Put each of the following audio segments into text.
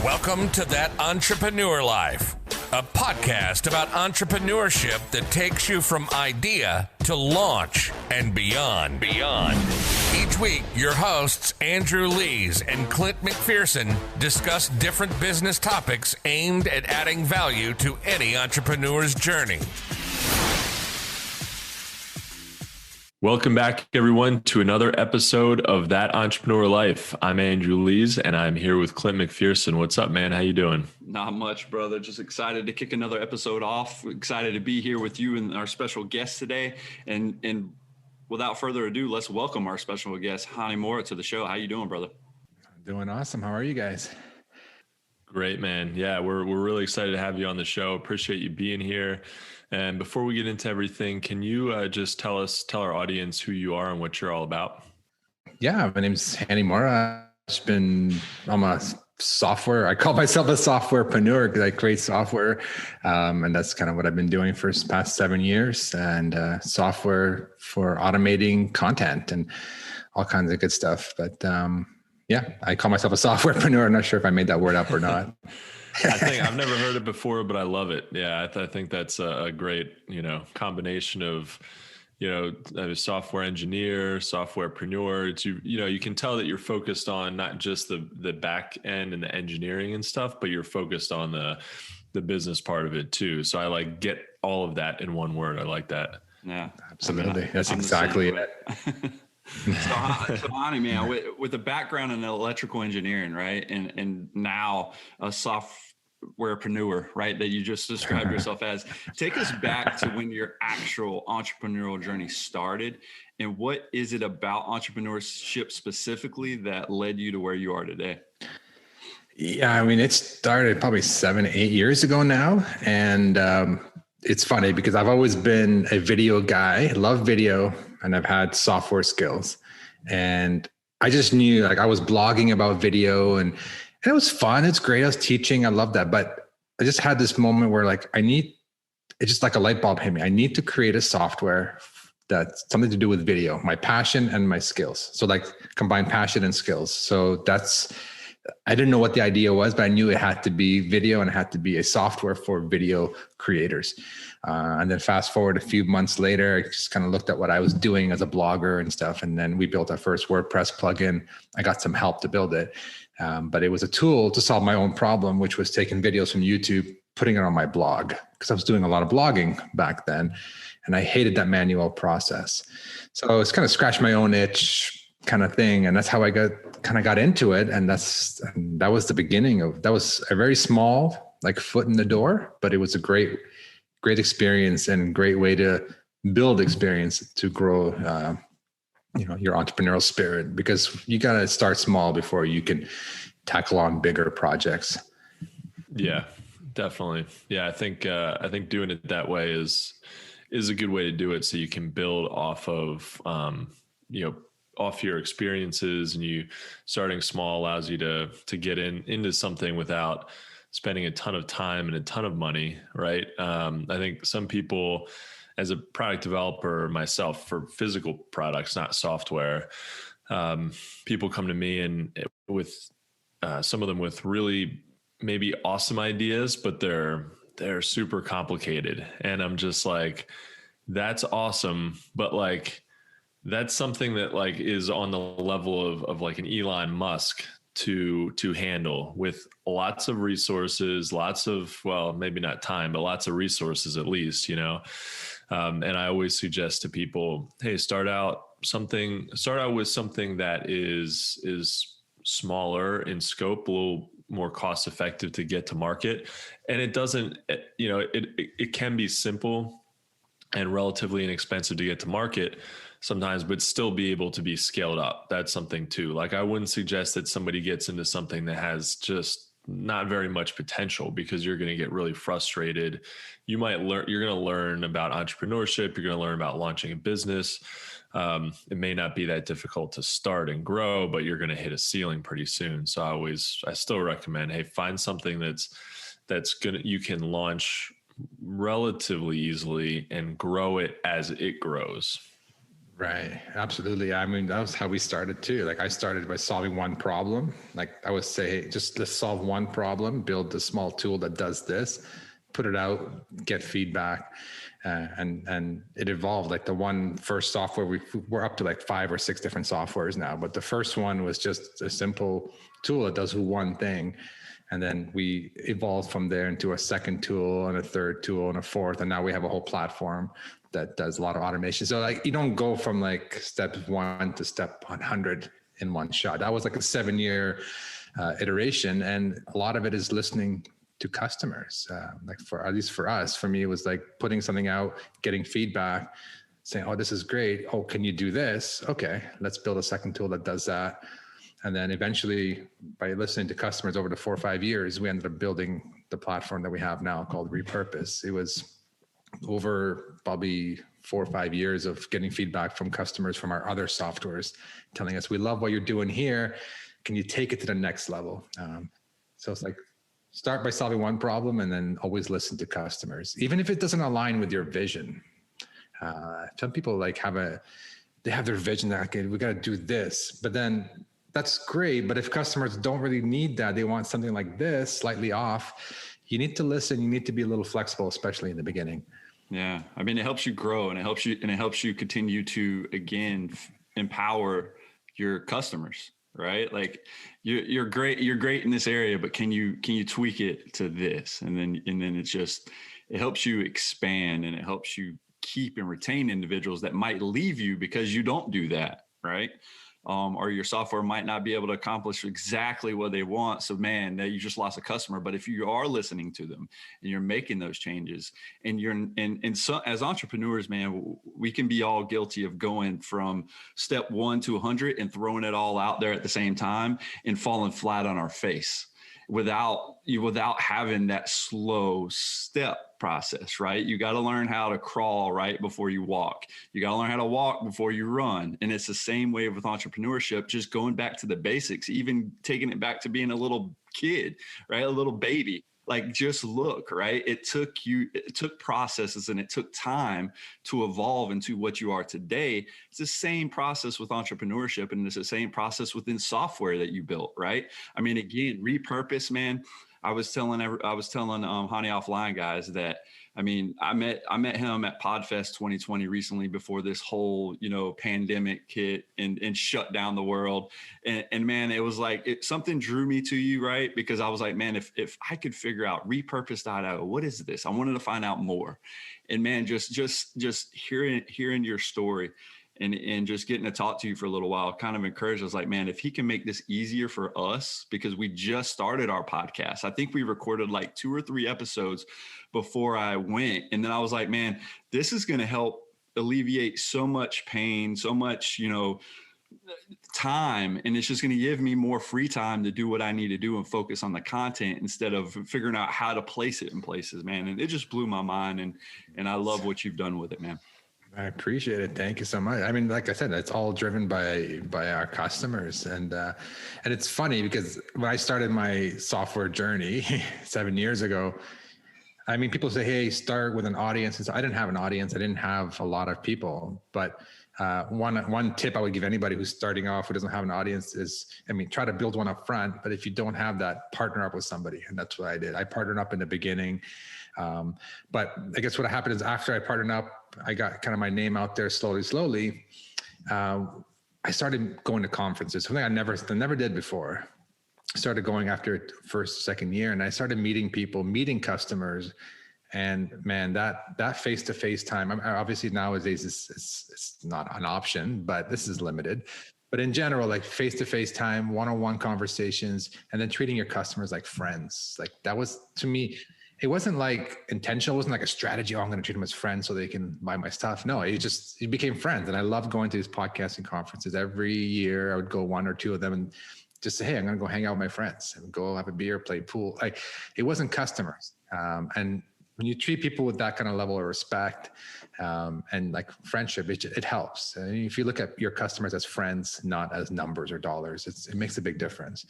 Welcome to That Entrepreneur Life, a podcast about entrepreneurship that takes you from idea to launch and beyond. Each week, your hosts, Andrew Lees and Clint McPherson, discuss different business topics aimed at adding value to any entrepreneur's journey. Welcome back, everyone, to another episode of That Entrepreneur Life. I'm Andrew Lees, and I'm here with Clint McPherson. What's up, man? How you doing? Not much, brother. Just excited to kick another episode off. Excited to be here with you and our special guest today. And without further ado, let's welcome our special guest, Hani Mourra, to the show. How you doing, brother? Doing awesome. How are you guys? Great, man. Yeah, we're really excited to have you on the show. Appreciate you being here. And before we get into everything, can you just tell our audience who you are and what you're all about? Yeah, my name's Hani Mourra. I'm a I call myself a softwarepreneur because I create software. And that's kind of what I've been doing for the past 7 years, and software for automating content and all kinds of good stuff. But yeah, I call myself a softwarepreneur. I'm not sure if I made that word up or not. I think I've never heard it before, but I love it. Yeah, I think that's a great, combination of, a software engineer, softwarepreneur. It's you can tell that you're focused on not just the back end and the engineering and stuff, but you're focused on the business part of it too. So I get all of that in one word. I like that. Yeah, absolutely. That's exactly it. So Hani, man, with a background in electrical engineering, right, and now a softwarepreneur, right, that you just described yourself as, take us back to when your actual entrepreneurial journey started, and what is it about entrepreneurship specifically that led you to where you are today? Yeah, I mean, it started probably 7-8 years ago now, and it's funny because I've always been a video guy, love video, and I've had software skills. And I just knew, I was blogging about video and it was fun. It's great. I was teaching. I love that. But I just had this moment where it's just like a light bulb hit me. I need to create a software that's something to do with video, my passion and my skills. So combine passion and skills. So I didn't know what the idea was, but I knew it had to be video and it had to be a software for video creators. And then fast forward a few months later, I just kind of looked at what I was doing as a blogger and stuff. And then we built our first WordPress plugin. I got some help to build it. But it was a tool to solve my own problem, which was taking videos from YouTube, putting it on my blog, because I was doing a lot of blogging back then. And I hated that manual process. So I was kind of scratched my own itch kind of thing. And that's how I got into it. And that was the beginning that was a very small, foot in the door, but it was a great experience and great way to build experience to grow, your entrepreneurial spirit, because you got to start small before you can tackle on bigger projects. Yeah, definitely. Yeah. I think doing it that way is a good way to do it. So you can build off of, off your experiences, and you starting small allows you to get into something without spending a ton of time and a ton of money. Right. I think some people, as a product developer myself for physical products, not software, people come to me and with some of them with really maybe awesome ideas, but they're super complicated. And I'm just like, that's awesome. But that's something that is on the level of an Elon Musk to handle, with lots of resources, maybe not time, but lots of resources at least, and I always suggest to people, hey, start out with something that is smaller in scope, a little more cost effective to get to market. And it doesn't, it can be simple and relatively inexpensive to get to market sometimes, but still be able to be scaled up. That's something too. I wouldn't suggest that somebody gets into something that has just not very much potential, because you're going to get really frustrated. You're going to learn about entrepreneurship. You're going to learn about launching a business. It may not be that difficult to start and grow, but you're going to hit a ceiling pretty soon. So I still recommend, hey, find something you can launch relatively easily and grow it as it grows. Right. Absolutely. I mean, that was how we started too. Like I started by solving one problem. Like I would say, hey, just let's solve one problem, build a small tool that does this, put it out, get feedback. And it evolved. Like the one first software, we're up to like 5 or 6 different softwares now, but the first one was just a simple tool that does one thing. And then we evolved from there into a second tool and a third tool and a fourth. And now we have a whole platform that does a lot of automation. So like you don't go from like step 1 to step 100 in one shot. That was like a 7-year iteration. And a lot of it is listening to customers. Like for, at least for us, for me, it was like putting something out, getting feedback, saying, oh, this is great. Oh, can you do this? Okay, let's build a second tool that does that. And then eventually, by listening to customers over the 4 or 5 years, we ended up building the platform that we have now called Repurpose. It was over probably 4 or 5 years of getting feedback from customers from our other softwares, telling us, we love what you're doing here. Can you take it to the next level? So it's like, start by solving one problem and then always listen to customers, even if it doesn't align with your vision. Some people like they have their vision that, okay, we got to do this, but then that's great. But if customers don't really need that, they want something like this, slightly off, you need to listen. You need to be a little flexible, especially in the beginning. Yeah. I mean, it helps you grow and it helps you continue to, again, empower your customers, right? Like you're great in this area, but can you tweak it to this? And then it helps you expand and it helps you keep and retain individuals that might leave you because you don't do that, right? Or your software might not be able to accomplish exactly what they want. So man, that you just lost a customer. But if you are listening to them and you're making those changes and so as entrepreneurs, man, we can be all guilty of going from step 1 to 100 and throwing it all out there at the same time and falling flat on our face without having that slow step process, right? You got to learn how to crawl right before you walk. You got to learn how to walk before you run. And it's the same way with entrepreneurship, just going back to the basics, even taking it back to being a little kid, right? A little baby. Like just look, right? It took processes and it took time to evolve into what you are today. It's the same process with entrepreneurship and it's the same process within software that you built, right? I mean, again, repurpose, man. I was telling Hani offline guys that, I mean, I met him at PodFest 2020 recently before this whole, pandemic hit and shut down the world. And man, it was like, something drew me to you, right? Because I was like, man, if I could figure out repurpose.io, what is this? I wanted to find out more. And man, just hearing your story and just getting to talk to you for a little while kind of encouraged us, like, man, if he can make this easier for us, because we just started our podcast. I think we recorded like 2 or 3 episodes before I went. And then I was like, man, this is going to help alleviate so much pain, so much, time. And it's just going to give me more free time to do what I need to do and focus on the content instead of figuring out how to place it in places, man. And it just blew my mind. And I love what you've done with it, man. I appreciate it. Thank you so much. I mean, like I said, it's all driven by our customers. And it's funny because when I started my software journey 7 years ago, I mean, people say, hey, start with an audience. And so I didn't have an audience. I didn't have a lot of people. But one tip I would give anybody who's starting off who doesn't have an audience is, I mean, try to build one up front. But if you don't have that, partner up with somebody. And that's what I did. I partnered up in the beginning. But I guess what happened is after I partnered up, I got kind of my name out there slowly. I started going to conferences, something I never did before. I started going after first, second year, and I started meeting people, meeting customers. And man, that face-to-face time, obviously nowadays it's not an option, but this is limited. But in general, like face-to-face time, one-on-one conversations, and then treating your customers like friends. Like that was, to me, it wasn't like intentional. It wasn't like a strategy. Oh, I'm going to treat them as friends so they can buy my stuff. No, it became friends. And I loved going to these podcasting conferences. Every year I would go 1 or 2 of them and just say, hey, I'm going to go hang out with my friends and go have a beer, play pool. Like it wasn't customers. And when you treat people with that kind of level of respect and like friendship, it helps. And if you look at your customers as friends, not as numbers or dollars, it makes a big difference.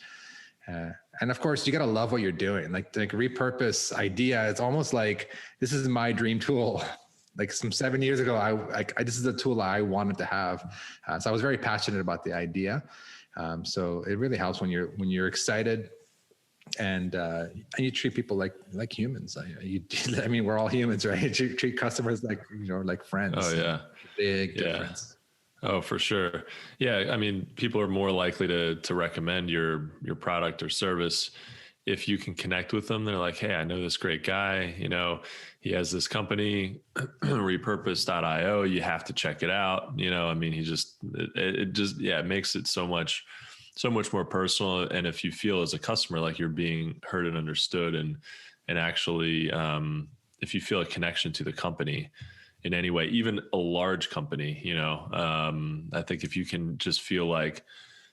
And of course, you got to love what you're doing. Like repurpose idea. It's almost like this is my dream tool. like some 7 years ago, this is a tool I wanted to have. So I was very passionate about the idea. So it really helps when you're excited and you treat people like humans. I mean, we're all humans, right? You treat customers like friends. Oh yeah. Big difference. Oh, for sure. Yeah. I mean, people are more likely to recommend your product or service if you can connect with them. They're like, hey, I know this great guy, he has this company, repurpose.io. You have to check it out. I mean, it makes it so much more personal. And if you feel as a customer, like you're being heard and understood and actually, if you feel a connection to the company in any way, even a large company, I think if you can just feel like,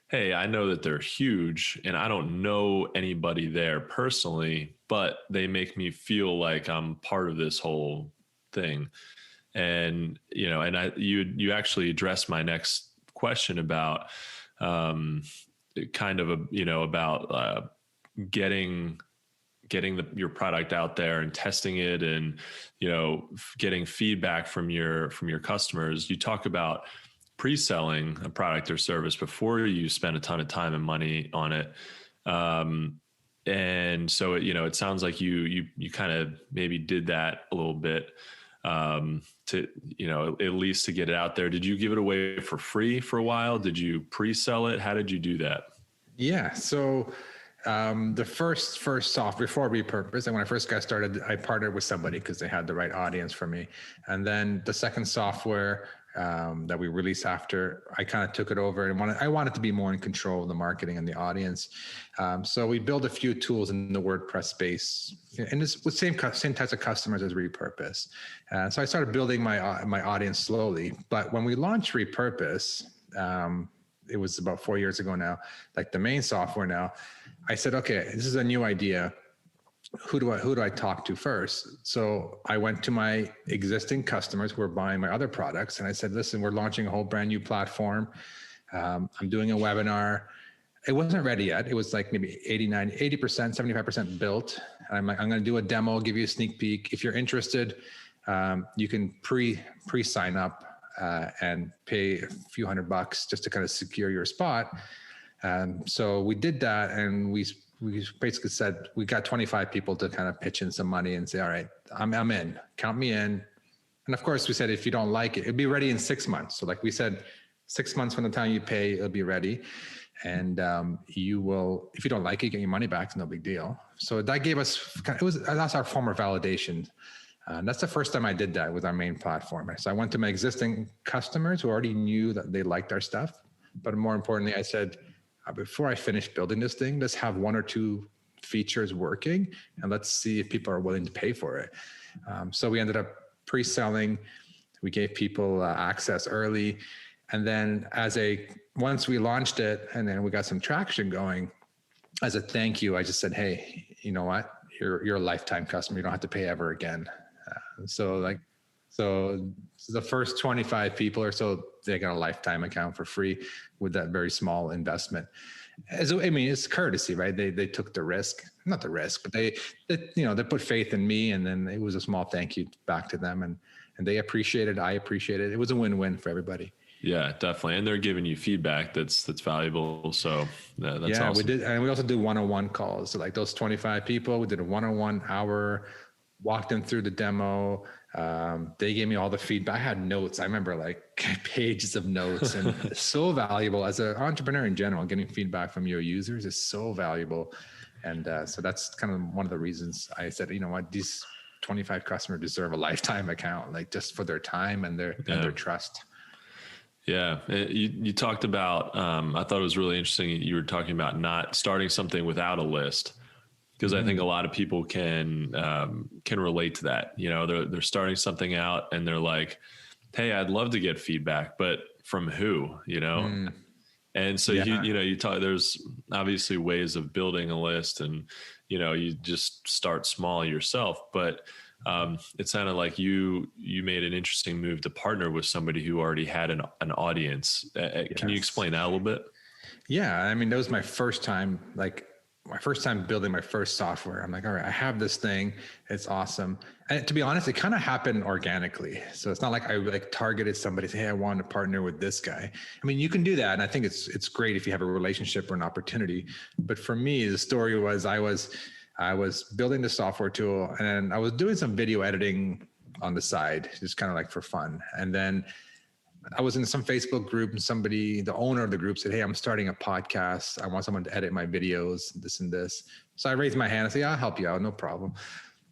hey, I know that they're huge and I don't know anybody there personally, but they make me feel like I'm part of this whole thing. And, you actually addressed my next question about, about getting your product out there and testing it and, getting feedback from your customers. You talk about pre-selling a product or service before you spend a ton of time and money on it. And so, it sounds like you kind of maybe did that a little bit, to, at least to get it out there. Did you give it away for free for a while? Did you pre-sell it? How did you do that? Yeah. So, the first software before Repurpose, and when I first got started, I partnered with somebody because they had the right audience for me. And then the second software that we released after, I kind of took it over and I wanted to be more in control of the marketing and the audience. So we built a few tools in the WordPress space, and it's with same types of customers as Repurpose. So I started building my audience slowly. But when we launched Repurpose, it was about 4 years ago now, like the main software now, I said, okay, this is a new idea. Who do I talk to first? So I went to my existing customers who were buying my other products. And I said, listen, we're launching a whole brand new platform. I'm doing a webinar. It wasn't ready yet. It was like maybe 80%, 75% built. I'm like, I'm going to do a demo, give you a sneak peek. If you're interested, you can pre-sign up and pay a few $100 just to kind of secure your spot. So we did that, and we basically said we got 25 people to kind of pitch in some money and say, all right, I'm in, count me in. And of course we said, if you don't like it, it'll be ready in 6 months. So like we said, 6 months from the time you pay, it'll be ready. And you will, if you don't like it, get your money back. It's no big deal. So that gave us, that's our form of validation. That's the first time I did that with our main platform. So I went to my existing customers who already knew that they liked our stuff. But more importantly, I said, before I finish building this thing, let's have 1 or 2 features working, and let's see if people are willing to pay for it. So we ended up pre-selling. We gave people access early. And then once we launched it and then we got some traction going, as a thank you, I just said, hey, you know what? You're a lifetime customer. You don't have to pay ever again. So the first 25 people or so, they got a lifetime account for free with that very small investment. It's courtesy, right? They took the risk, not the risk, but they put faith in me, and then it was a small thank you back to them, and they appreciated it. I appreciated it. It was a win-win for everybody. Yeah, definitely. And they're giving you feedback that's valuable. So that's awesome. We did. And we also do one-on-one calls. So like those 25 people, we did a one-on-one hour, walked them through the demo. They gave me all the feedback. I had notes. I remember like pages of notes, and it's so valuable as an entrepreneur in general. Getting feedback from your users is so valuable. And so that's kind of one of the reasons I said, you know what, these 25 customers deserve a lifetime account, like just for their time and their trust. Yeah. You talked about, I thought it was really interesting. You were talking about not starting something without a list, because I think a lot of people can relate to that. They're starting something out and they're like, hey, I'd love to get feedback, but from who, And so, you talk, there's obviously ways of building a list, and, you just start small yourself, but it sounded like you made an interesting move to partner with somebody who already had an audience. Can you explain that a little bit? Yeah. I mean, that was my first time, like my first time building my first software. I'm like, all right, I have this thing. It's awesome. And to be honest, it kind of happened organically. So it's not like I like targeted somebody, say, hey, I want to partner with this guy. I mean, you can do that. And I think it's great if you have a relationship or an opportunity. But for me, the story was I was building the software tool and I was doing some video editing on the side, just kind of like for fun. And then I was in some Facebook group and the owner of the group said, hey, I'm starting a podcast. I want someone to edit my videos, this and this. So I raised my hand and said, yeah, I'll help you out. No problem.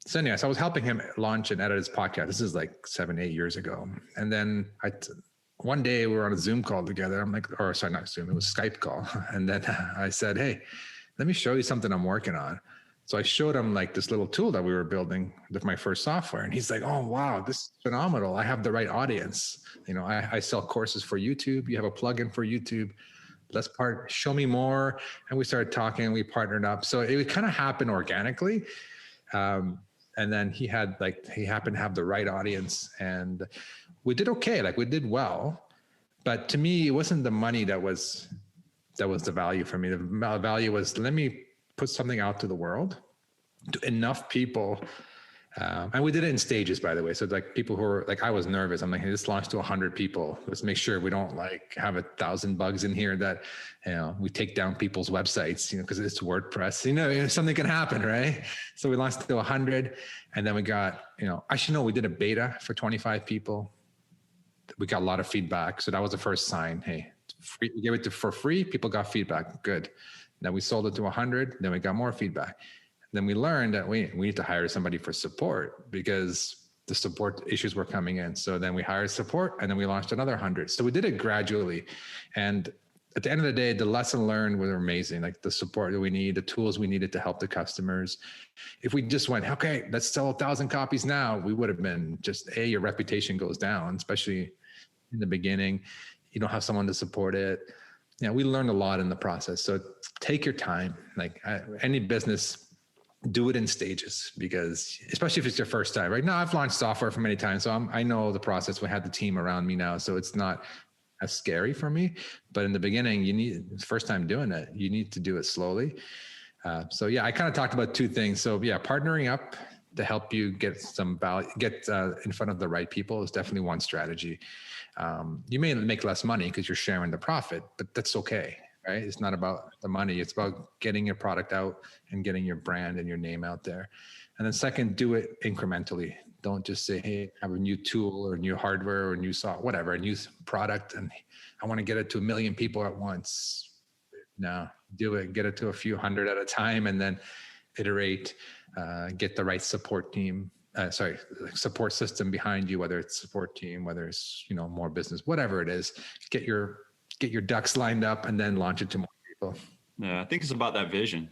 So anyway, I was helping him launch and edit his podcast. This is like 7-8 years ago. And then one day we were on a Zoom call together. I'm like, or sorry, not Zoom, it was Skype call. And then I said, hey, let me show you something I'm working on. So I showed him like this little tool that we were building with my first software. And he's like, oh, wow, this is phenomenal. I have the right audience. You know, I sell courses for YouTube. You have a plugin for YouTube. Show me more. And we started talking and we partnered up. So it kind of happened organically. And then he happened to have the right audience and we did okay. Like we did well, but to me, it wasn't the money that was the value for me. The value was, let me put something out to the world, to enough people. And we did it in stages, by the way. So like people who were like, I was nervous. I'm like, hey, this launched to 100 people. Let's make sure we don't like have 1,000 bugs in here that, we take down people's websites, cause it's WordPress, something can happen. Right. So we launched to 100 and then we got, actually, no, we did a beta for 25 people. We got a lot of feedback. So that was the first sign. Hey, free, we gave it for free. People got feedback. Good. Then we sold it to 100. Then we got more feedback. Then we learned that we need to hire somebody for support because the support issues were coming in. So then we hired support and then we launched another 100. So we did it gradually. And at the end of the day, the lesson learned was amazing. Like the support that we need, the tools we needed to help the customers. If we just went, okay, let's sell 1,000 copies now, we would have been your reputation goes down, especially in the beginning. You don't have someone to support it. We learned a lot in the process. So take your time. Like any business, do it in stages because especially if it's your first time, right? Now I've launched software for many times. So I know the process. We have the team around me now. So it's not as scary for me, but in the beginning, first time doing it, you need to do it slowly. So I kind of talked about two things. So partnering up to help you get some value, get in front of the right people is definitely one strategy. You may make less money because you're sharing the profit, but that's okay, right? It's not about the money. It's about getting your product out and getting your brand and your name out there. And then second, do it incrementally. Don't just say, hey, I have a new tool or new hardware or new software, whatever, a new product, and I want to get it to 1 million people at once. No, do it, get it to a few hundred at a time, and then iterate, get the right support system behind you, whether it's support team, whether it's, more business, whatever it is, get your ducks lined up and then launch it to more people. Yeah. I think it's about that vision,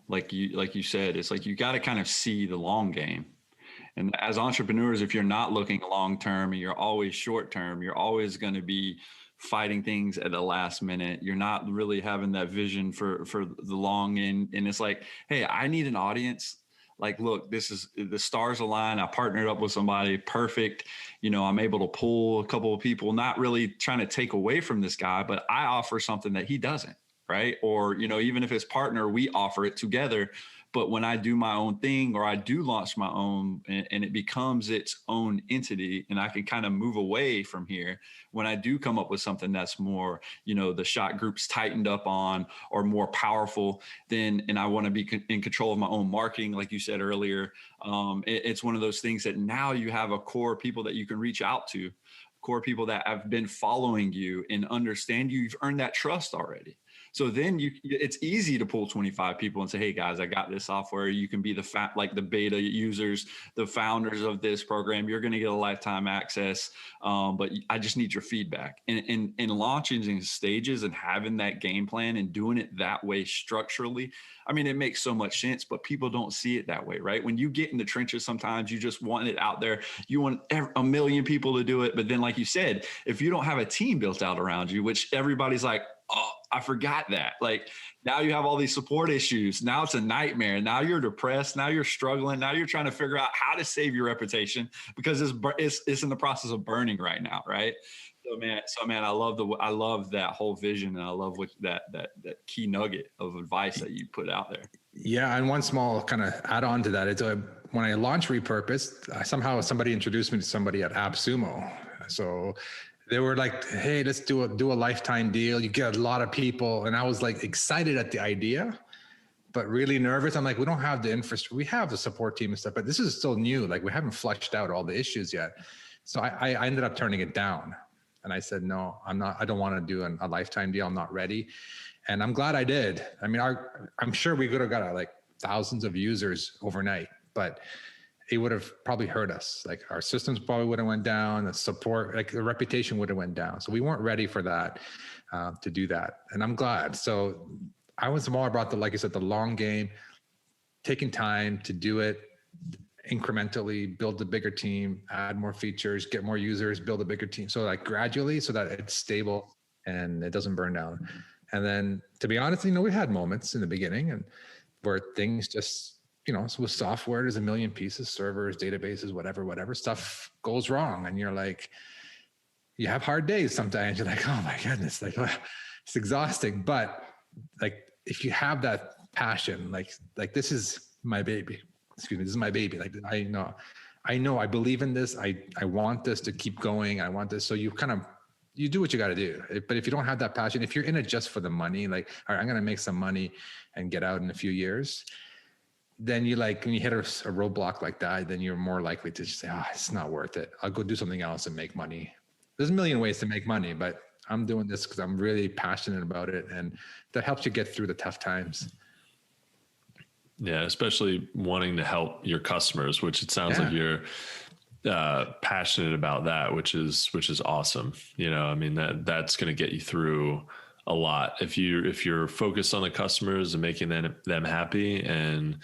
like you said, it's like, you got to kind of see the long game. And as entrepreneurs, if you're not looking long-term and you're always short-term, you're always going to be fighting things at the last minute. You're not really having that vision for the long end. And it's like, hey, I need an audience. Like, look, this is the stars align. I partnered up with somebody perfect. I'm able to pull a couple of people, not really trying to take away from this guy, but I offer something that he doesn't. Right. Or, even if his partner, we offer it together. But when I do my own thing or I do launch my own and it becomes its own entity and I can kind of move away from here, when I do come up with something that's more, the shot group's tightened up on or more powerful, and I want to be in control of my own marketing, like you said earlier, it's one of those things that now you have a core of people that you can reach out to, core people that have been following you and understand you. You've earned that trust already. So then it's easy to pull 25 people and say, hey guys, I got this software. You can be the beta users, the founders of this program. You're going to get a lifetime access. But I just need your feedback and launching in stages and having that game plan and doing it that way structurally. I mean, it makes so much sense, but people don't see it that way, right? When you get in the trenches, sometimes you just want it out there. You want 1 million people to do it. But then, like you said, if you don't have a team built out around you, which everybody's like, oh, I forgot that. Like now you have all these support issues. Now it's a nightmare. Now you're depressed. Now you're struggling. Now you're trying to figure out how to save your reputation because it's in the process of burning right now. Right. So man, I love that whole vision, and I love what that key nugget of advice that you put out there. Yeah, and one small kind of add on to that is when I launched Repurposed, somehow somebody introduced me to somebody at AppSumo. So they were like, "Hey, let's do a lifetime deal. You get a lot of people," and I was like excited at the idea, but really nervous. I'm like, we don't have the infrastructure. We have the support team and stuff, but this is still new. Like we haven't fleshed out all the issues yet. So I ended up turning it down. And I said, no, I don't want to do a lifetime deal. I'm not ready. And I'm glad I did. I mean, I'm sure we could have got like thousands of users overnight, but it would have probably hurt us. Like our systems probably would have went down, the support, like the reputation would have went down. So we weren't ready for that, to do that. And I'm glad. So I was more about like I said, the long game, taking time to do it incrementally, build a bigger team, add more features, get more users, build a bigger team. So like gradually, so that it's stable and it doesn't burn down. And then to be honest, we had moments in the beginning and where things just, so with software, there's a million pieces, servers, databases, whatever stuff goes wrong. And you're like, you have hard days sometimes. You're like, oh my goodness, like it's exhausting. But like, if you have that passion, like this is my baby. Excuse me, this is my baby. Like I know, I believe in this. I want this to keep going. I want this. So you do what you got to do. But if you don't have that passion, if you're in it just for the money, like, all right, I'm going to make some money and get out in a few years, then when you hit a roadblock like that, then you're more likely to just say, it's not worth it. I'll go do something else and make money. There's a million ways to make money, but I'm doing this because I'm really passionate about it. And that helps you get through the tough times. Yeah, especially wanting to help your customers, which it sounds like you're passionate about that, which is awesome. I mean, that's going to get you through a lot. If you're focused on the customers and making them happy and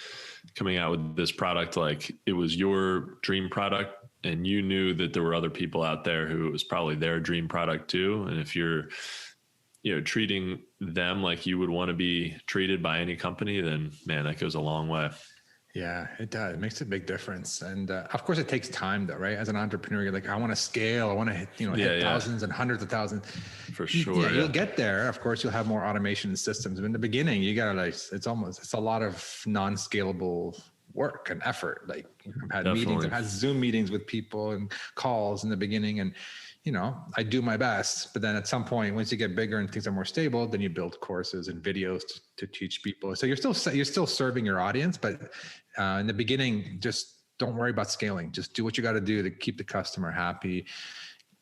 coming out with this product, like it was your dream product and you knew that there were other people out there who it was probably their dream product too. And if you're treating them like you would want to be treated by any company, then man, that goes a long way. Yeah, it does. It makes a big difference. And of course it takes time though, right? As an entrepreneur, you're like, I want to scale. I want to hit thousands and hundreds of thousands. For sure. You'll get there. Of course, you'll have more automation systems. But in the beginning, you got to it's a lot of non-scalable work and effort. Like I've had meetings, I've had Zoom meetings with people and calls in the beginning, and I do my best, but then at some point, once you get bigger and things are more stable, then you build courses and videos to teach people. So you're still serving your audience, but in the beginning, just don't worry about scaling. Just do what you got to do to keep the customer happy,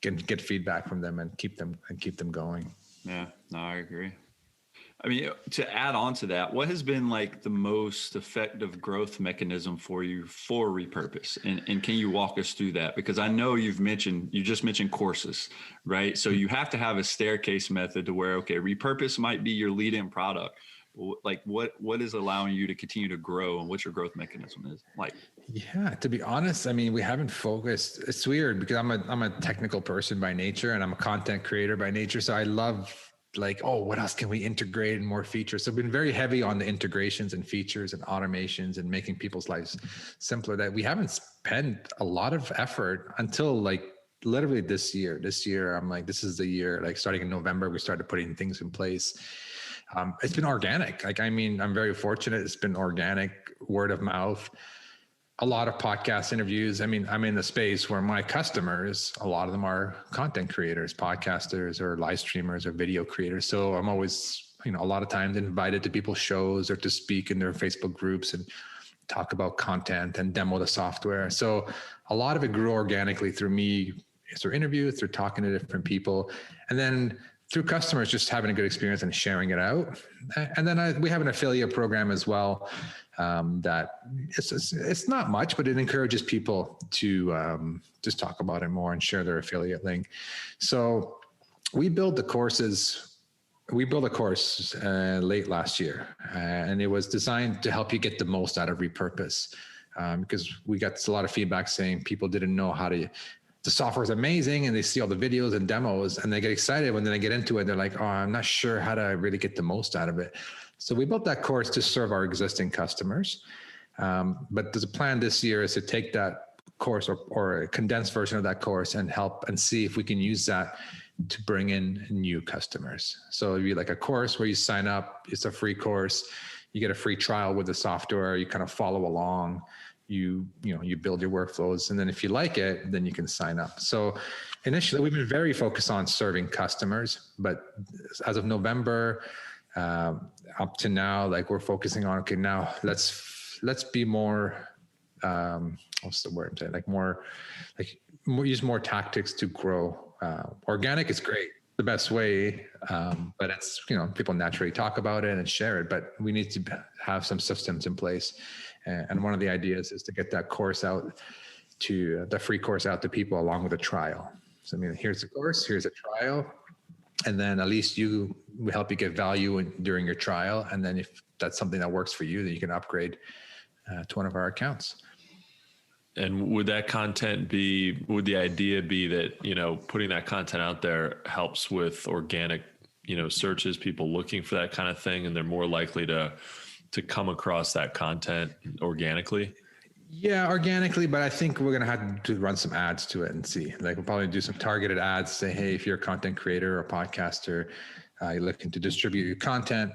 get feedback from them, and keep them going. Yeah, no, I agree. I mean, to add on to that, what has been like the most effective growth mechanism for you for Repurpose? And can you walk us through that? Because I know you just mentioned courses, right? So you have to have a staircase method to where, okay, Repurpose might be your lead-in product. Like what is allowing you to continue to grow, and what your growth mechanism is like? Yeah, to be honest, I mean, we haven't focused. It's weird because I'm a technical person by nature and I'm a content creator by nature. So I love what else can we integrate and more features? So I've been very heavy on the integrations and features and automations and making people's lives simpler, that we haven't spent a lot of effort until literally this year. I'm like, this is the year, starting in November, we started putting things in place. It's been organic. I'm very fortunate. It's been organic, word of mouth, a lot of podcast interviews. I'm in the space where my customers, a lot of them are content creators, podcasters, or live streamers, or video creators. So I'm always, a lot of times invited to people's shows or to speak in their Facebook groups and talk about content and demo the software. So a lot of it grew organically through me, through interviews, through talking to different people, and then through customers just having a good experience and sharing it out. And then we have an affiliate program as well, that it's not much, but it encourages people to just talk about it more and share their affiliate link. So we built a course late last year, and it was designed to help you get the most out of Repurpose, because we got a lot of feedback saying people didn't know the software is amazing, and they see all the videos and demos and they get excited when they get into it. They're like, oh, I'm not sure how to really get the most out of it. So we built that course to serve our existing customers. But there's a plan this year is to take that course or a condensed version of that course and help and see if we can use that to bring in new customers. So it'd be like a course where you sign up, it's a free course, you get a free trial with the software, you kind of follow along, you build your workflows, and then if you like it, then you can sign up. So initially we've been very focused on serving customers, but as of November up to now, like we're focusing on, okay, now let's be more what's the word? Use more tactics to grow. Organic is great, the best way, but it's, people naturally talk about it and share it, but we need to have some systems in place. And one of the ideas is to get that course out to the free course out to people along with a trial. So, here's the course, here's a trial, and then at least we help you get value during your trial. And then if that's something that works for you, then you can upgrade to one of our accounts. And would the idea be that, putting that content out there helps with organic, searches, people looking for that kind of thing, and they're more likely to come across that content organically? Yeah, organically, but I think we're going to have to run some ads to it and see. Like, we'll probably do some targeted ads, say, hey, if you're a content creator or a podcaster, you're looking to distribute your content,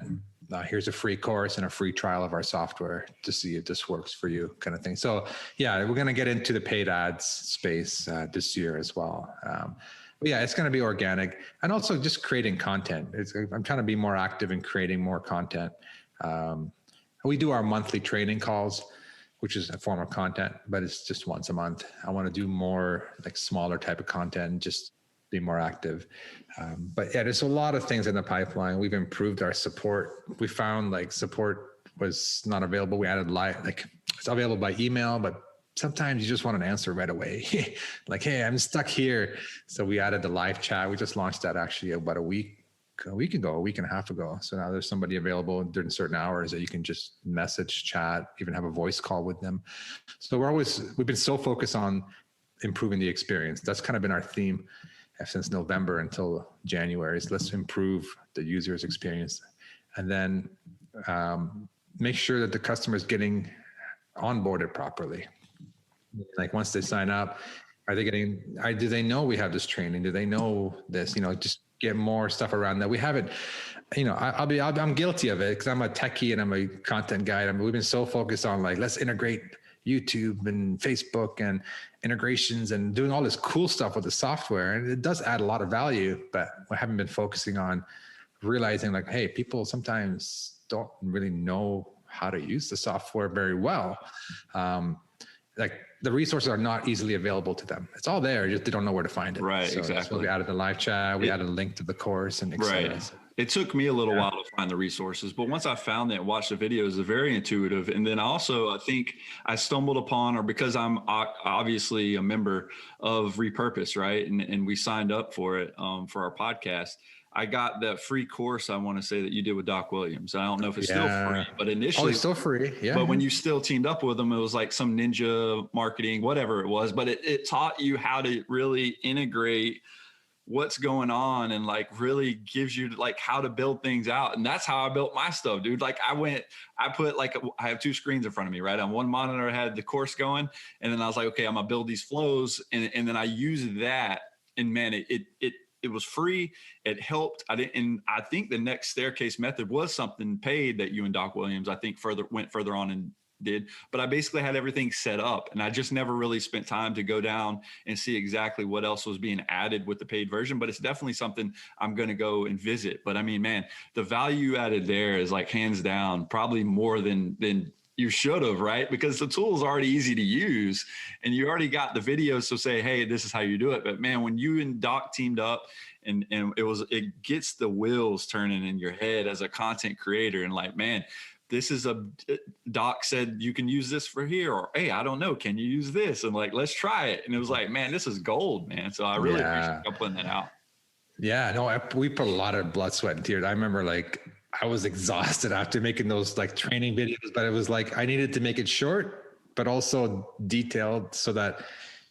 here's a free course and a free trial of our software to see if this works for you, kind of thing. So yeah, we're going to get into the paid ads space this year as well. But yeah, it's going to be organic, and also just creating content. I'm trying to be more active in creating more content. We do our monthly training calls, which is a form of content, but it's just once a month. I want to do more like smaller type of content, just be more active. But yeah, there's a lot of things in the pipeline. We've improved our support. We found like support was not available. We added it's available by email, but sometimes you just want an answer right away. Like, hey, I'm stuck here. So we added the live chat. We just launched that actually about a week and a half ago. So now there's somebody available during certain hours that you can just message, chat, even have a voice call with them. So we've been so focused on improving the experience. That's kind of been our theme since November until January, is let's improve the user's experience, and then make sure that the customer is getting onboarded properly. Like, once they sign up, do they know we have this training? Do they know this? Just get more stuff around that. We haven't, I'm guilty of it because I'm a techie and I'm a content guy. We've been so focused on like, let's integrate YouTube and Facebook and integrations and doing all this cool stuff with the software. And it does add a lot of value, but we haven't been focusing on realizing like, hey, people sometimes don't really know how to use the software very well. Like, the resources are not easily available to them. It's all there, just they don't know where to find it. Right, so exactly. We added the live chat, we added a link to the course, and etc. Right. It took me a little while to find the resources, but once I found that and watched the videos, they're very intuitive. And then also, I think I stumbled upon, or because I'm obviously a member of Repurpose, right? And we signed up for it for our podcast. I got that free course, I want to say, that you did with Doc Williams. I don't know if it's still free, but initially it's still free. Yeah. But when you still teamed up with them, it was like some ninja marketing, whatever it was, but it taught you how to really integrate what's going on and like really gives you like how to build things out. And that's how I built my stuff, dude. Like, I have two screens in front of me, right? On one monitor, I had the course going, and then I was like, okay, I'm gonna build these flows. And then I used that, and man, it was free. It helped. I think the next staircase method was something paid that you and Doc Williams, I think, went further on and did. But I basically had everything set up, and I just never really spent time to go down and see exactly what else was being added with the paid version. But it's definitely something I'm going to go and visit. But I mean, man, the value added there is like hands down probably more than you should have, right? Because the tool is already easy to use and you already got the videos. So say, hey, this is how you do it. But man, when you and Doc teamed up and it gets the wheels turning in your head as a content creator, and like, man, this is Doc said you can use this for here, or hey, I don't know, can you use this? And like, let's try it. And it was like, man, this is gold, man. So I really appreciate you putting that out. Yeah, no, we put a lot of blood, sweat, and tears. I remember like I was exhausted after making those like training videos, but it was like I needed to make it short, but also detailed so that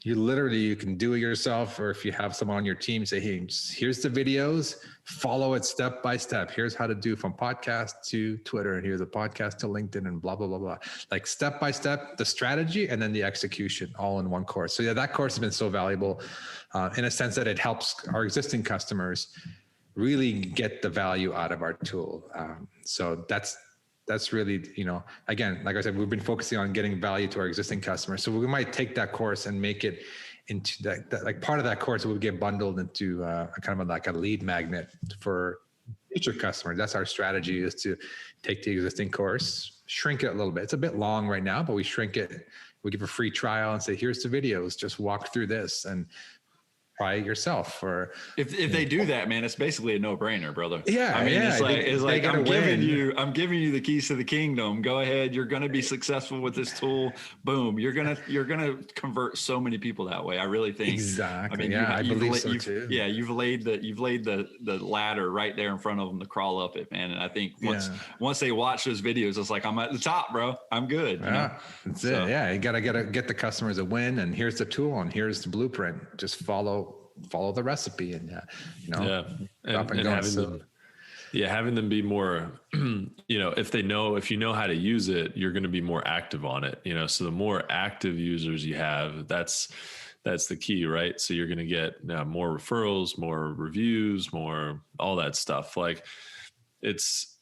You can do it yourself, or if you have someone on your team, say, hey, here's the videos, follow it step by step. Here's how to do from podcast to Twitter, and here's a podcast to LinkedIn, and blah, blah, blah, blah. Like step by step, the strategy and then the execution all in one course. So yeah, that course has been so valuable in a sense that it helps our existing customers really get the value out of our tool. So that's really, again, like I said, we've been focusing on getting value to our existing customers. So we might take that course and make it into that like part of that course will get bundled into a kind of like a lead magnet for future customers. That's our strategy, is to take the existing course, shrink it a little bit. It's a bit long right now, but we shrink it. We give a free trial and say, here's the videos, just walk through this and try it yourself. Or if they do that, man, it's basically a no-brainer, brother. Yeah, I mean, it's like I'm giving you the keys to the kingdom. Go ahead, you're going to be successful with this tool. Boom, you're gonna convert so many people that way. I really think. Exactly. I mean, I believe so too. Yeah, you've laid the ladder right there in front of them to crawl up it, man. And I think once they watch those videos, it's like, I'm at the top, bro. I'm good. That's it. Yeah, you gotta get the customers a win, and here's the tool, and here's the blueprint. Just follow the recipe, and having them be more, if you know how to use it, you're going to be more active on it, so the more active users you have, that's the key, right? So you're going to get more referrals, more reviews, more, all that stuff. Like it's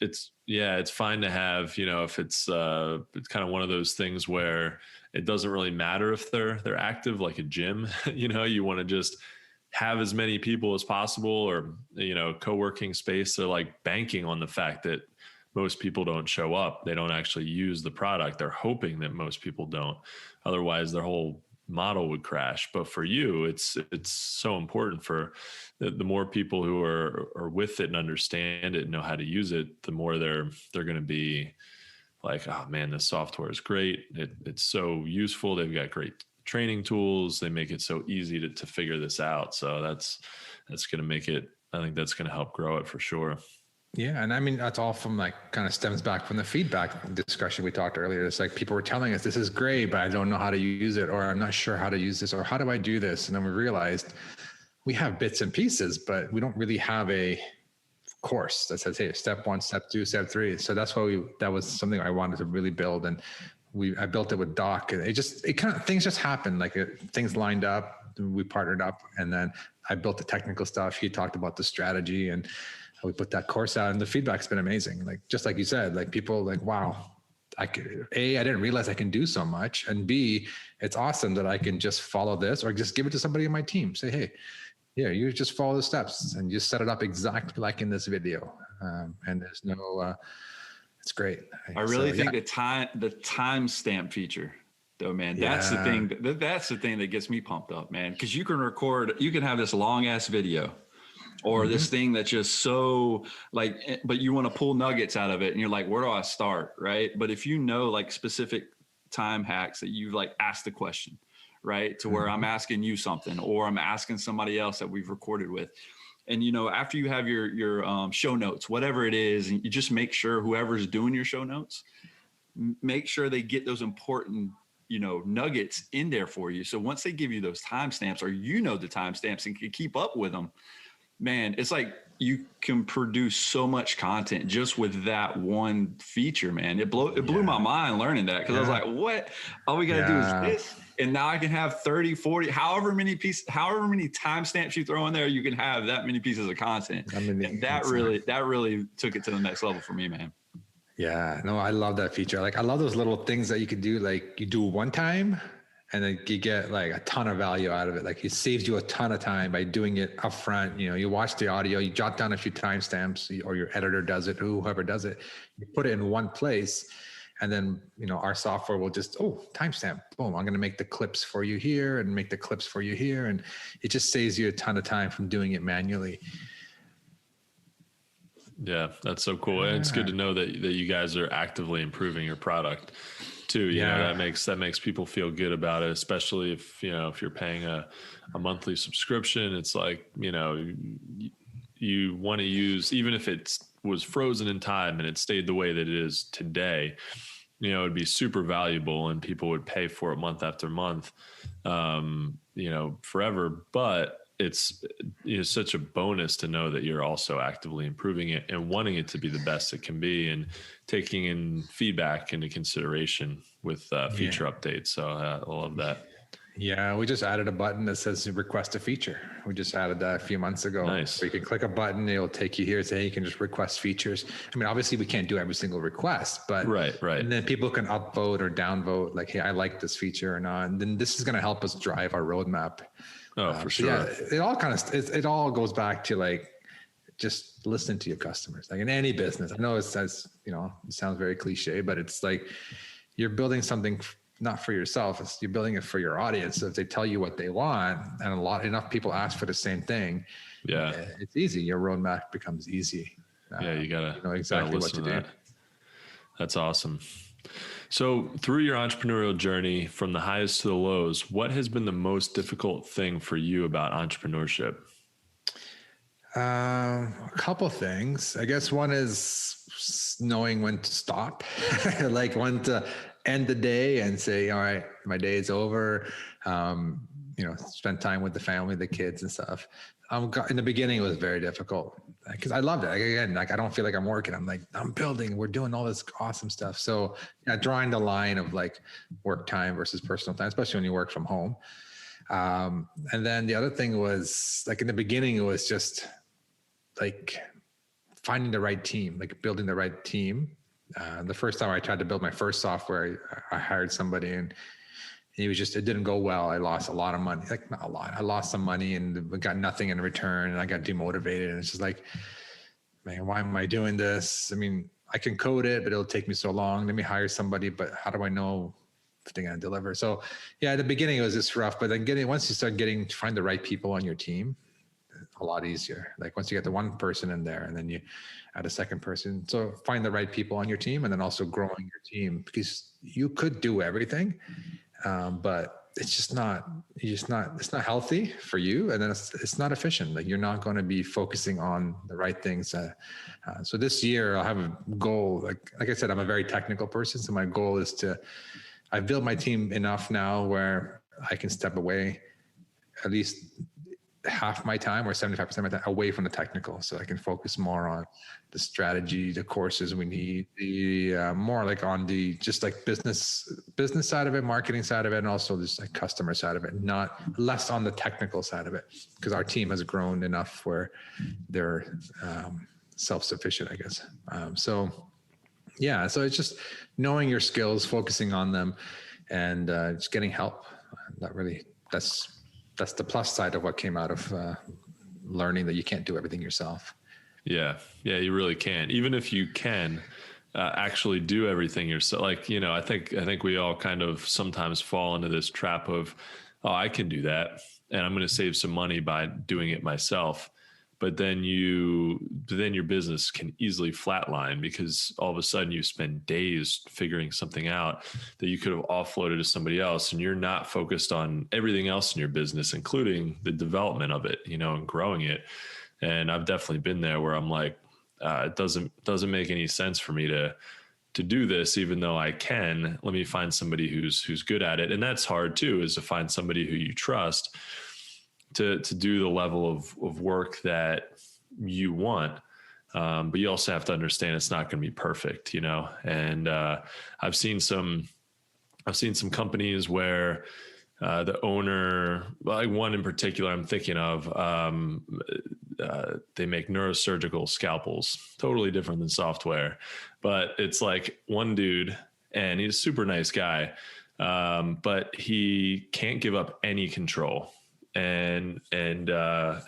fine to have, if it's kind of one of those things where it doesn't really matter if they're active, like a gym, you want to just have as many people as possible, or, co-working space. They're like banking on the fact that most people don't show up. They don't actually use the product. They're hoping that most people don't. Otherwise their whole model would crash. But for you, it's so important for the more people who are with it and understand it and know how to use it, the more they're going to be like, oh man, this software is great. It's so useful. They've got great training tools. They make it so easy to figure this out. So that's going to make it, I think that's going to help grow it for sure. Yeah. And I mean, that's all from like kind of stems back from the feedback discussion we talked earlier. It's like people were telling us, this is great, but I don't know how to use it, or I'm not sure how to use this, or how do I do this? And then we realized we have bits and pieces, but we don't really have a course that says, hey, step 1, step 2, step 3. So that's why that was something I wanted to really build. And I built it with Doc, and things just happened. Like things lined up, we partnered up, and then I built the technical stuff. He talked about the strategy, and we put that course out, and the feedback's been amazing. Like, just like you said, like people like, wow, I didn't realize I can do so much. And B, it's awesome that I can just follow this, or just give it to somebody in my team. Say, hey, yeah, you just follow the steps and just set it up exactly like in this video. And there's no, it's great. I really think the timestamp feature, though, man, that's the thing. That's the thing that gets me pumped up, man. Because you can have this long ass video, or this thing that's just so like, but you want to pull nuggets out of it, and you're like, where do I start, right? But if you know like specific time hacks that you've like asked the question, right, to where I'm asking you something, or I'm asking somebody else that we've recorded with. And, after you have your show notes, whatever it is, and you just make sure whoever's doing your show notes, make sure they get those important, nuggets in there for you. So once they give you those timestamps, or the timestamps and can keep up with them, man, it's like you can produce so much content just with that one feature, man. It blew my mind learning that, because I was like, what? All we got to do is this. And now I can have 30, 40, however many timestamps you throw in there, you can have that many pieces of content. And that really took it to the next level for me, man. Yeah, no, I love that feature. Like, I love those little things that you could do. Like, you do one time, and then you get like a ton of value out of it. Like, it saves you a ton of time by doing it up front. You watch the audio, you jot down a few timestamps, or your editor does it, whoever does it, you put it in one place. And then, our software will just, timestamp, boom, I'm going to make the clips for you here and make the clips for you here. And it just saves you a ton of time from doing it manually. Yeah, that's so cool. And it's good to know that you guys are actively improving your product too. You know, that makes people feel good about it, especially if you're paying a monthly subscription. It's like, you want to use, even if it was frozen in time and it stayed the way that it is today, it'd be super valuable, and people would pay for it month after month. forever, but it's such a bonus to know that you're also actively improving it and wanting it to be the best it can be, and taking in feedback into consideration with feature updates. So I love that. Yeah, we just added a button that says request a feature. We just added that a few months ago. Nice. So you can click a button, it'll take you here, say you can just request features. I mean, obviously we can't do every single request, but right. And then people can upvote or downvote, like, hey, I like this feature or not. And then this is going to help us drive our roadmap. Oh, for sure. Yeah, it all goes back to like just listen to your customers. Like in any business, I know it says, it sounds very cliche, but it's like you're building something not for yourself. You're building it for your audience. So if they tell you what they want, and enough people ask for the same thing, it's easy. Your roadmap becomes easy. You gotta know exactly what to do. That's awesome. So through your entrepreneurial journey, from the highs to the lows, what has been the most difficult thing for you about entrepreneurship? A couple things. I guess one is knowing when to stop, like when to end the day and say, all right, my day is over. Spend time with the family, the kids and stuff. In the beginning, it was very difficult because I loved it. I don't feel like I'm working. I'm building, we're doing all this awesome stuff. So drawing the line of like work time versus personal time, especially when you work from home. And then the other thing was like in the beginning, it was just like finding the right team, like building the right team. The first time I tried to build my first software, I hired somebody and it didn't go well. I lost a lot of money, like not a lot. I lost some money and got nothing in return, and I got demotivated. And it's just like, man, why am I doing this? I mean, I can code it, but it'll take me so long. Let me hire somebody, but how do I know if they're going to deliver? So at the beginning it was just rough, but then once you start find the right people on your team, a lot easier. Like once you get the one person in there and then you add a second person. So find the right people on your team, and then also growing your team, because you could do everything. But it's not healthy for you. And then it's not efficient. Like you're not going to be focusing on the right things. So this year I'll have a goal. Like I said, I'm a very technical person. So my goal is I've built my team enough now where I can step away at least half my time or 75% of my time away from the technical, so I can focus more on the strategy, the courses we need, the more like on the just like business side of it, marketing side of it, and also just like customer side of it, not less on the technical side of it, because our team has grown enough where they're self-sufficient, I guess. So it's just knowing your skills, focusing on them, and just getting help. That's the plus side of what came out of learning that you can't do everything yourself. Yeah, you really can't. Even if you can actually do everything yourself, like, I think we all kind of sometimes fall into this trap of, oh, I can do that, and I'm going to save some money by doing it myself. But then your business can easily flatline, because all of a sudden you spend days figuring something out that you could have offloaded to somebody else, and you're not focused on everything else in your business, including the development of it, and growing it. And I've definitely been there where I'm like, it doesn't make any sense for me to do this, even though I can. Let me find somebody who's good at it. And that's hard too, is to find somebody who you trust to do the level of work that you want. But you also have to understand it's not going to be perfect, and I've seen some companies where the owner, like one in particular I'm thinking of, they make neurosurgical scalpels, totally different than software, but it's like one dude, and he's a super nice guy, but he can't give up any control. And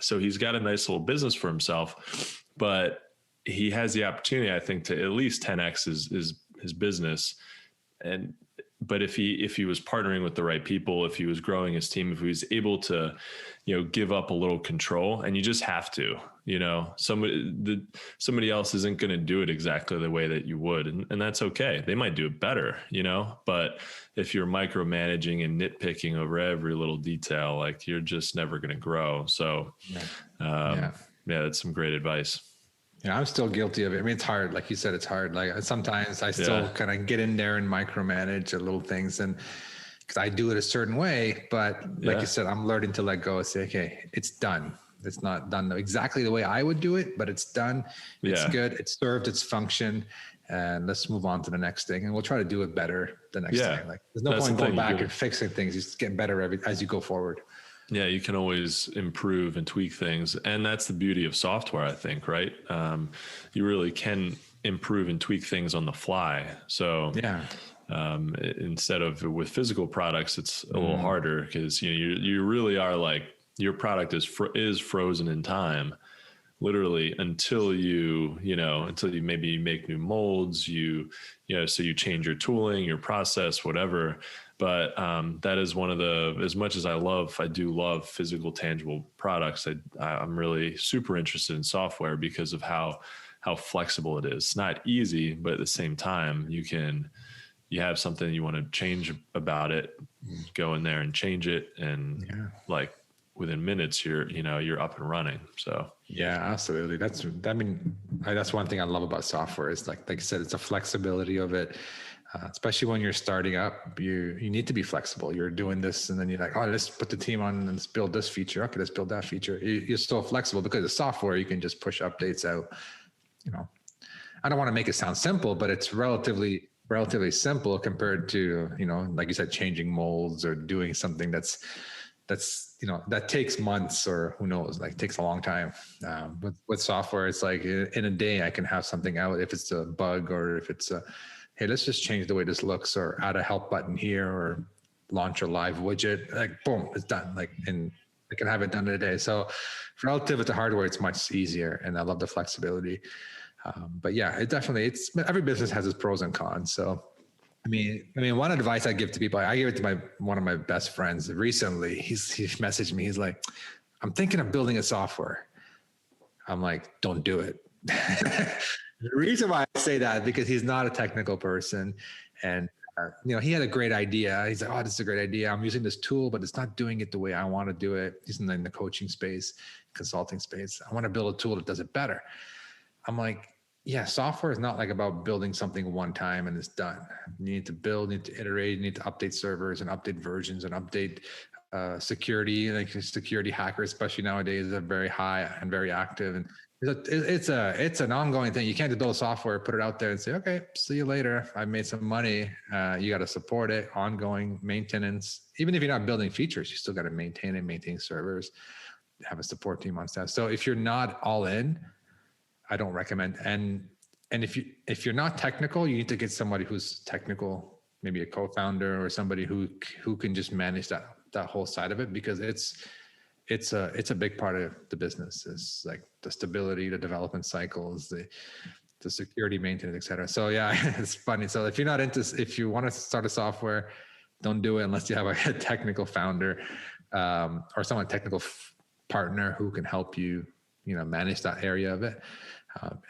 so he's got a nice little business for himself, but he has the opportunity, I think, to at least 10x his business. But if he was partnering with the right people, if he was growing his team, if he was able to, give up a little control, and you just have to, somebody else isn't going to do it exactly the way that you would. And that's okay. They might do it better, but if you're micromanaging and nitpicking over every little detail, like you're just never going to grow. So, that's some great advice. Yeah, I'm still guilty of it. I mean, it's hard. Like you said, it's hard. Like sometimes I still kind of get in there and micromanage little things. And because I do it a certain way. But like you said, I'm learning to let go and say, okay, it's done. It's not done exactly the way I would do it, but it's done. It's good. It's served its function. And let's move on to the next thing. And we'll try to do it better the next time. Like there's no point going back and fixing things. You just get better as you go forward. Yeah, you can always improve and tweak things. And that's the beauty of software, I think, right? You really can improve and tweak things on the fly. So instead of with physical products, it's a little harder because you really are like, your product is frozen in time, literally until you maybe make new molds, so you change your tooling, your process, whatever. But that is one of as much as I do love physical, tangible products, I'm really super interested in software because of how flexible it is. It's not easy, but at the same time, you have something you want to change about it, go in there and change it. And like within minutes, you're up and running. So yeah, absolutely. That's one thing I love about software is like I said, it's a flexibility of it. Especially when you're starting up, you need to be flexible. You're doing this and then you're like, oh, let's put the team on and let's build this feature. Okay, let's build that feature. You're still flexible because of software. You can just push updates out. I don't want to make it sound simple, but it's relatively simple compared to, like you said, changing molds or doing something that takes months or who knows, like takes a long time. With software, it's like in a day I can have something out if it's a bug or if it's hey, let's just change the way this looks or add a help button here or launch a live widget, like boom, it's done. Like, and I can have it done in a day. So relative to hardware, it's much easier and I love the flexibility. But yeah, every business has its pros and cons. So, I mean, one advice I give to people, I gave it to one of my best friends recently. He messaged me. He's like, I'm thinking of building a software. I'm like, don't do it. The reason why I say that is because he's not a technical person, and he had a great idea. He's like, oh, this is a great idea. I'm using this tool, but it's not doing it the way I want to do it. He's in the coaching space, consulting space. I want to build a tool that does it better. I'm like, yeah, software is not like about building something one time and it's done. You need to build, you need to iterate, you need to update servers and update versions and update security. Like security hackers, especially nowadays, are very high and very active. And it's an ongoing thing. You can't just build software, put it out there and say, okay, see you later. I made some money. You got to support it, ongoing maintenance. Even if you're not building features, you still got to maintain servers, have a support team on staff. So if you're not all in, I don't recommend. And if you're not technical, you need to get somebody who's technical, maybe a co-founder or somebody who can just manage that whole side of it, because it's a big part of the business. Is like the stability, the development cycles, the security maintenance, et cetera. So yeah, it's funny. So if you want to start a software, don't do it unless you have a technical founder or someone technical partner who can help you, manage that area of it.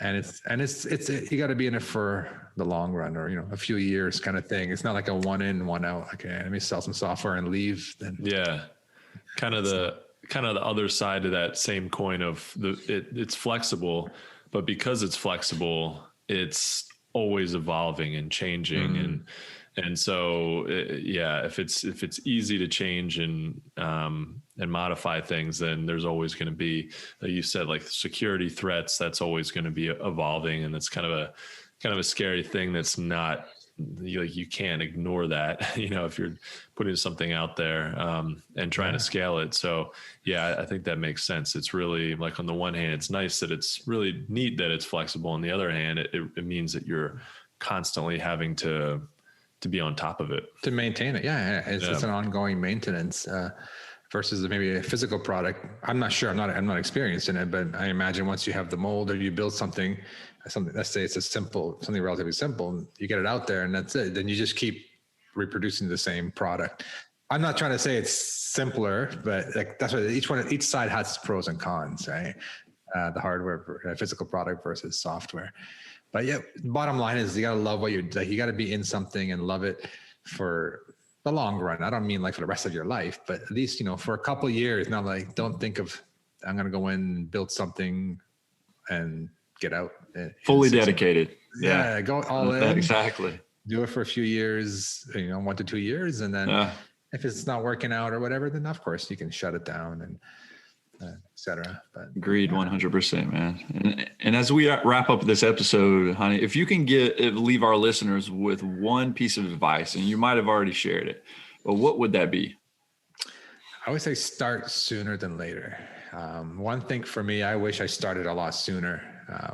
And it's you got to be in it for the long run, or a few years kind of thing. It's not like a one in, one out. Okay, let me sell some software and leave. Then kind of the other side of that same coin of it's flexible, but because it's flexible, it's always evolving and changing. And so if it's easy to change and modify things, then there's always going to be, like you said, like security threats. That's always going to be evolving, and it's kind of a scary thing. That's not you can't ignore that. If you're putting something out there and trying to scale it. So yeah, I think that makes sense. It's really like, on the one hand, it's nice that it's really neat that it's flexible. On the other hand, it means that you're constantly having to be on top of it, to maintain it. It's an ongoing maintenance versus maybe a physical product. I'm not sure. I'm not experienced in it, but I imagine once you have the mold or you build something, let's say it's something relatively simple, you get it out there and that's it. Then you just keep reproducing the same product. I'm not trying to say it's simpler, but like that's what each side has its pros and cons, right? The hardware, physical product versus software. But yeah, bottom line is you got to love what you're like. You got to be in something and love it for the long run. I don't mean like for the rest of your life, but at least, for a couple of years. Not like, don't think of, I'm going to go in and build something and get out. Fully dedicated. Yeah. Go all in. Exactly. do it for a few years, 1 to 2 years. And then if it's not working out or whatever, then of course you can shut it down and et cetera. But agreed, 100%, man. And as we wrap up this episode, Hani, if you can leave our listeners with one piece of advice, and you might have already shared it, but what would that be? I would say start sooner than later. One thing for me, I wish I started a lot sooner.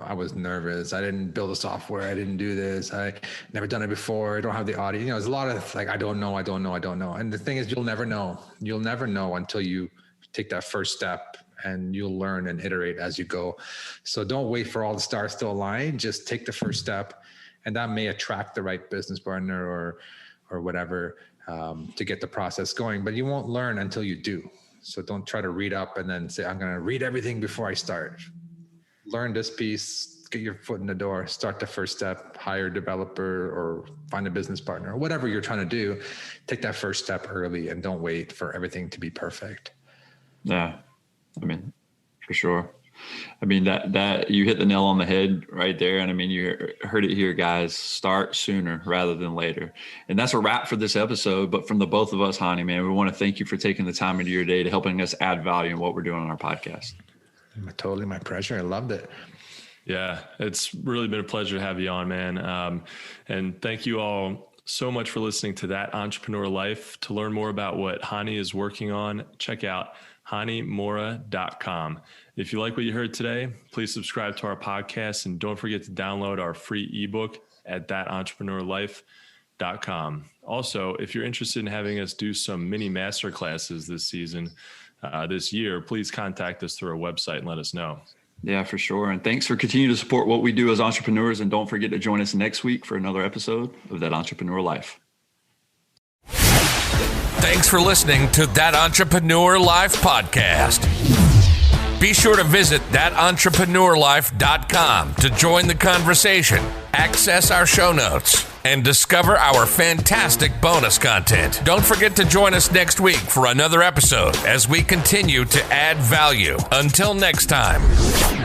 I was nervous. I didn't build a software. I didn't do this. I never done it before. I don't have the audience. There's a lot of I don't know. And the thing is, you'll never know. You'll never know until you take that first step, and you'll learn and iterate as you go. So don't wait for all the stars to align. Just take the first step, and that may attract the right business partner or whatever to get the process going. But you won't learn until you do. So don't try to read up and then say, I'm going to read everything before I start. Learn this piece, get your foot in the door, start the first step, hire a developer or find a business partner, or whatever you're trying to do. Take that first step early and don't wait for everything to be perfect. Yeah. I mean, for sure. I mean, that you hit the nail on the head right there. And I mean, you heard it here, guys. Start sooner rather than later. And that's a wrap for this episode. But from the both of us, Hani, man, we want to thank you for taking the time into your day to helping us add value in what we're doing on our podcast. Totally my pleasure. I loved it. Yeah, it's really been a pleasure to have you on, man. And thank you all so much for listening to That Entrepreneur Life. To learn more about what Hani is working on, check out HaniMourra.com. If you like what you heard today, please subscribe to our podcast, and don't forget to download our free ebook at thatentrepreneurlife.com. Also, if you're interested in having us do some mini masterclasses this year, please contact us through our website and let us know. Yeah, for sure. And thanks for continuing to support what we do as entrepreneurs. And don't forget to join us next week for another episode of That Entrepreneur Life. Thanks for listening to That Entrepreneur Life podcast. Be sure to visit thatentrepreneurlife.com to join the conversation, access our show notes, and discover our fantastic bonus content. Don't forget to join us next week for another episode as we continue to add value. Until next time.